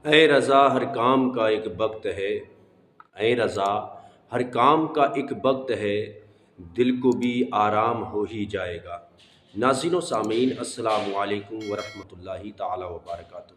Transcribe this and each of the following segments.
اے رضا ہر کام کا ایک وقت ہے، اے رضا ہر کام کا ایک وقت ہے، دل کو بھی آرام ہو ہی جائے گا۔ ناظرین و سامعین، السلام علیکم ورحمۃ اللہ تعالی وبرکاتہ۔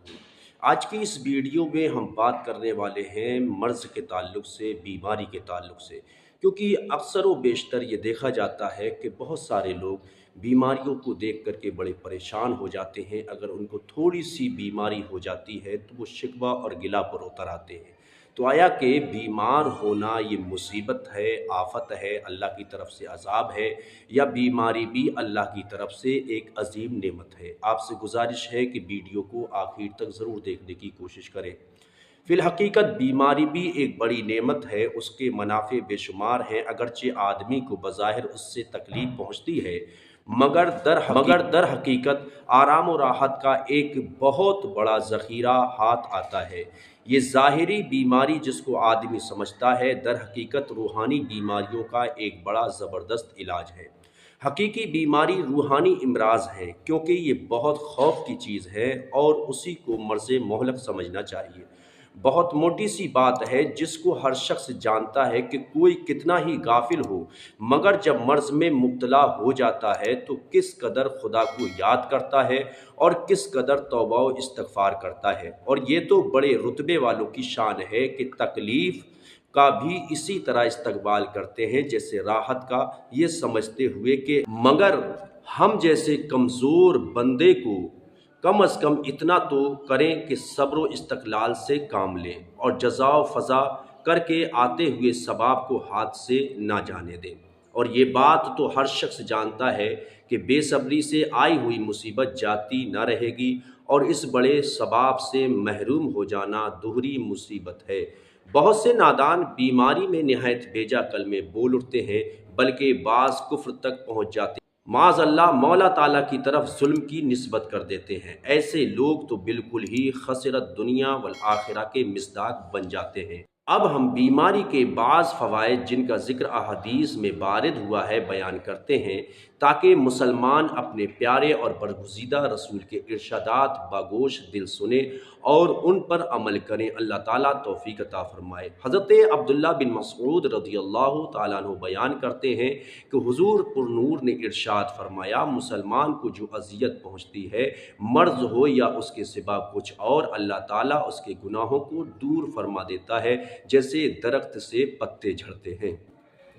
آج کی اس ویڈیو میں ہم بات کرنے والے ہیں مرض کے تعلق سے، بیماری کے تعلق سے، کیونکہ اکثر و بیشتر یہ دیکھا جاتا ہے کہ بہت سارے لوگ بیماریوں کو دیکھ کر کے بڑے پریشان ہو جاتے ہیں۔ اگر ان کو تھوڑی سی بیماری ہو جاتی ہے تو وہ شکوہ اور گلہ پر اتر آتے ہیں۔ تو آیا کہ بیمار ہونا یہ مصیبت ہے، آفت ہے، اللہ کی طرف سے عذاب ہے، یا بیماری بھی اللہ کی طرف سے ایک عظیم نعمت ہے؟ آپ سے گزارش ہے کہ ویڈیو کو آخر تک ضرور دیکھنے کی کوشش کریں۔ فی الحقیقت بیماری بھی ایک بڑی نعمت ہے، اس کے منافع بے شمار ہیں، اگرچہ آدمی کو بظاہر اس سے تکلیف پہنچتی ہے، مگر در حقیقت آرام و راحت کا ایک بہت بڑا ذخیرہ ہاتھ آتا ہے۔ یہ ظاہری بیماری جس کو آدمی سمجھتا ہے، در حقیقت روحانی بیماریوں کا ایک بڑا زبردست علاج ہے۔ حقیقی بیماری روحانی امراض ہے، کیونکہ یہ بہت خوف کی چیز ہے اور اسی کو مرض مہلک سمجھنا چاہیے۔ بہت موٹی سی بات ہے جس کو ہر شخص جانتا ہے کہ کوئی کتنا ہی غافل ہو، مگر جب مرض میں مبتلا ہو جاتا ہے تو کس قدر خدا کو یاد کرتا ہے اور کس قدر توبہ و استغفار کرتا ہے۔ اور یہ تو بڑے رتبے والوں کی شان ہے کہ تکلیف کا بھی اسی طرح استقبال کرتے ہیں جیسے راحت کا، یہ سمجھتے ہوئے کہ مگر ہم جیسے کمزور بندے کو کم از کم اتنا تو کریں کہ صبر و استقلال سے کام لیں اور جزا و فضا کر کے آتے ہوئے ثواب کو ہاتھ سے نہ جانے دیں۔ اور یہ بات تو ہر شخص جانتا ہے کہ بے صبری سے آئی ہوئی مصیبت جاتی نہ رہے گی، اور اس بڑے ثواب سے محروم ہو جانا دوہری مصیبت ہے۔ بہت سے نادان بیماری میں نہایت بیجا کلمے بول اٹھتے ہیں، بلکہ بعض کفر تک پہنچ جاتے ہیں، معاذ اللہ مولا تعالیٰ کی طرف ظلم کی نسبت کر دیتے ہیں۔ ایسے لوگ تو بالکل ہی خسرت دنیا والآخرہ کے مصداق بن جاتے ہیں۔ اب ہم بیماری کے بعض فوائد جن کا ذکر احادیث میں وارد ہوا ہے بیان کرتے ہیں، تاکہ مسلمان اپنے پیارے اور برگزیدہ رسول کے ارشادات باگوش دل سنیں اور ان پر عمل کریں۔ اللہ تعالیٰ توفیق عطا فرمائے۔ حضرت عبداللہ بن مسعود رضی اللہ تعالیٰ عنہ بیان کرتے ہیں کہ حضور پر نور نے ارشاد فرمایا، مسلمان کو جو اذیت پہنچتی ہے، مرض ہو یا اس کے سوا کچھ اور، اللہ تعالیٰ اس کے گناہوں کو دور فرما دیتا ہے جیسے درخت سے پتے جھڑتے ہیں۔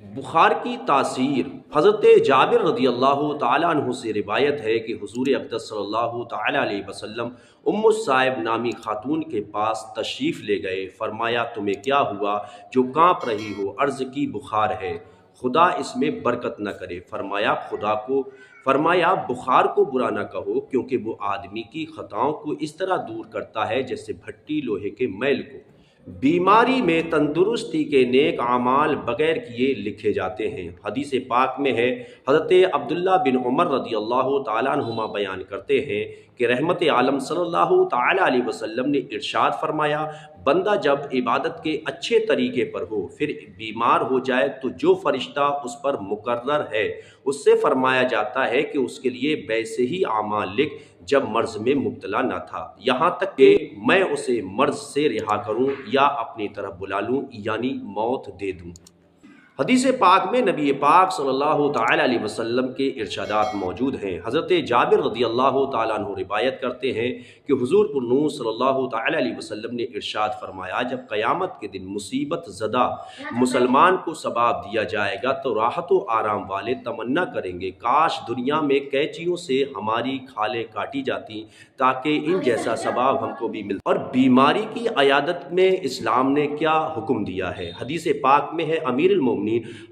بخار کی تاثیر۔ حضرت جابر رضی اللہ تعالیٰ عنہ سے روایت ہے کہ حضور اقدس صلی اللہ تعالیٰ علیہ وسلم ام الصائب نامی خاتون کے پاس تشریف لے گئے۔ فرمایا، تمہیں کیا ہوا جو کانپ رہی ہو؟ عرض کی، بخار ہے، خدا اس میں برکت نہ کرے۔ فرمایا بخار کو برا نہ کہو، کیونکہ وہ آدمی کی خطاؤں کو اس طرح دور کرتا ہے جیسے بھٹی لوہے کے میل کو۔ بیماری میں تندرستی کے نیک اعمال بغیر کیے لکھے جاتے ہیں۔ حدیث پاک میں ہے، حضرت عبداللہ بن عمر رضی اللہ تعالیٰ عنہما بیان کرتے ہیں کہ رحمت عالم صلی اللہ تعالیٰ علیہ وسلم نے ارشاد فرمایا، بندہ جب عبادت کے اچھے طریقے پر ہو پھر بیمار ہو جائے تو جو فرشتہ اس پر مقرر ہے اس سے فرمایا جاتا ہے کہ اس کے لیے ویسے ہی اعمال لکھ جب مرض میں مبتلا نہ تھا، یہاں تک کہ میں اسے مرض سے رہا کروں یا اپنی طرف بلا لوں، یعنی موت دے دوں۔ حدیث پاک میں نبی پاک صلی اللہ تعالیٰ علیہ وسلم کے ارشادات موجود ہیں۔ حضرت جابر رضی اللہ تعالیٰ عنہ روایت کرتے ہیں کہ حضور پر نور صلی اللہ تعالیٰ علیہ وسلم نے ارشاد فرمایا، جب قیامت کے دن مصیبت زدہ مسلمان کو ثواب دیا جائے گا تو راحت و آرام والے تمنا کریں گے، کاش دنیا میں قینچیوں سے ہماری کھالیں کاٹی جاتی تاکہ ان جیسا ثواب ہم کو بھی ملتا۔ اور بیماری کی عیادت میں اسلام نے کیا حکم دیا ہے؟ حدیث پاک میں ہے، امیر المومنین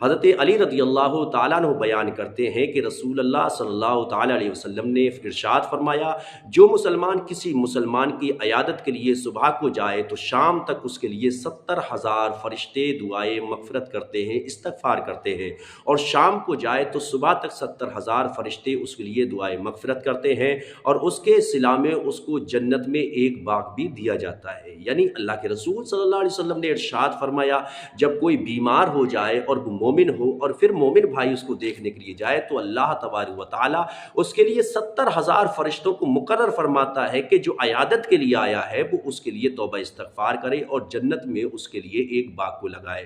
حضرت علی رضی اللہ تعالیٰ عنہ بیان کرتے ہیں کہ رسول اللہ صلی اللہ تعالیٰ علیہ وسلم نے ارشاد فرمایا، جو مسلمان کسی مسلمان کی عیادت کے لیے صبح کو جائے تو شام تک اس کے لیے 70,000 فرشتے دعائے مغفرت کرتے ہیں، استغفار کرتے ہیں، اور شام کو جائے تو صبح تک 70,000 فرشتے اس کے لیے دعائے مغفرت کرتے ہیں، اور اس کے صلہ میں اس کو جنت میں ایک باغ بھی دیا جاتا ہے۔ یعنی اللہ کے رسول صلی اللہ علیہ وسلم نے ارشاد فرمایا، جب کوئی بیمار ہو جائے اور وہ مومن ہو اور پھر مومن بھائی اس کو دیکھنے کے لیے جائے تو اللہ تبارک و تعالیٰ اس کے لیے 70,000 فرشتوں کو مقرر فرماتا ہے کہ جو عیادت کے لیے آیا ہے وہ اس کے لیے توبہ استغفار کرے اور جنت میں اس کے لیے ایک باغ کو لگائے۔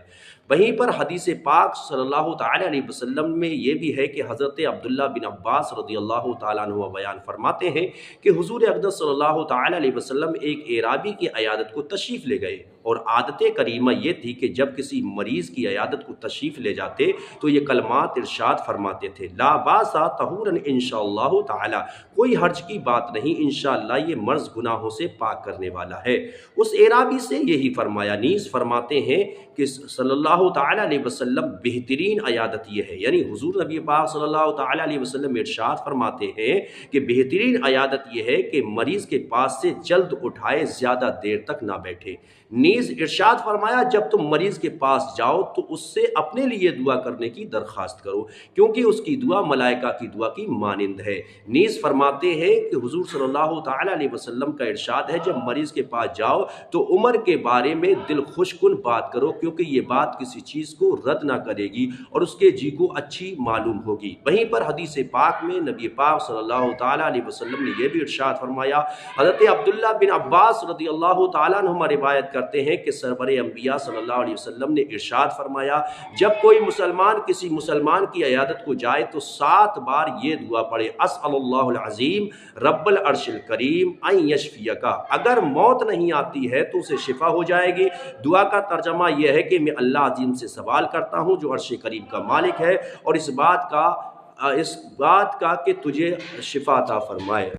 وہیں پر حدیث پاک صلی اللہ تعالیٰ علیہ وسلم میں یہ بھی ہے کہ حضرت عبداللہ بن عباس رضی اللہ تعالیٰ عنہ بیان فرماتے ہیں کہ حضور اقدس صلی اللہ تعالیٰ علیہ وسلم ایک اعرابی کی عیادت کو تشریف لے گئے، اور عادت کریمہ یہ تھی کہ جب کسی مریض کی عیادت کو تشریف لے جاتے تو یہ کلمات ارشاد فرماتے تھے: لا باسا طہورا انشاءاللہ تعالی، کوئی حرج کی بات نہیں، انشاءاللہ یہ مرض گناہوں سے پاک کرنے والا ہے۔ اس اعرابی سے یہی فرمایا۔ نیز فرماتے ہیں کہ صلی اللہ تعالیٰ علیہ وسلم بہترین عیادت یہ ہے، یعنی حضور نبی پاک صلی اللہ تعالیٰ علیہ وسلم ارشاد فرماتے ہیں کہ بہترین عیادت یہ ہے کہ مریض کے پاس سے جلد اٹھائے، زیادہ دیر تک نہ بیٹھے۔ نیز ارشاد فرمایا جب تم مریض کے پاس جاؤ تو اس سے اپنے لیے دعا کرنے کی درخواست کرو، کیونکہ اس کی دعا ملائکہ کی دعا کی مانند ہے۔ نیز فرماتے ہیں کہ حضور صلی اللہ تعالیٰ علیہ وسلم کا ارشاد ہے جب مریض کے پاس جاؤ تو عمر کے بارے میں دل خوش کن بات کرو، کیونکہ یہ بات کسی چیز کو رد نہ کرے گی اور اس کے جی کو اچھی معلوم ہوگی۔ وہیں پر حدیث پاک میں نبی پاک صلی اللہ تعالیٰ علیہ وسلم نے یہ بھی ارشاد فرمایا۔ حضرت عبداللہ بن عباس رضی اللہ تعالیٰ عنہما روایت کرتے ہیں کہ سرور انبیاء صلی اللہ علیہ وسلم نے ارشاد فرمایا جب کوئی مسلمان کسی مسلمان کی عیادت کو جائے تو 7 بار یہ دعا پڑھے: اسأل اللہ العظیم رب العرش الکریم ان یشفیک، اگر موت نہیں آتی ہے تو اسے شفا ہو جائے گی۔ دعا کا ترجمہ یہ ہے کہ میں اللہ عظیم سے سوال کرتا ہوں جو عرش کریم کا مالک ہے، اور اس بات کا کہ تجھے شفا عطا فرمائے۔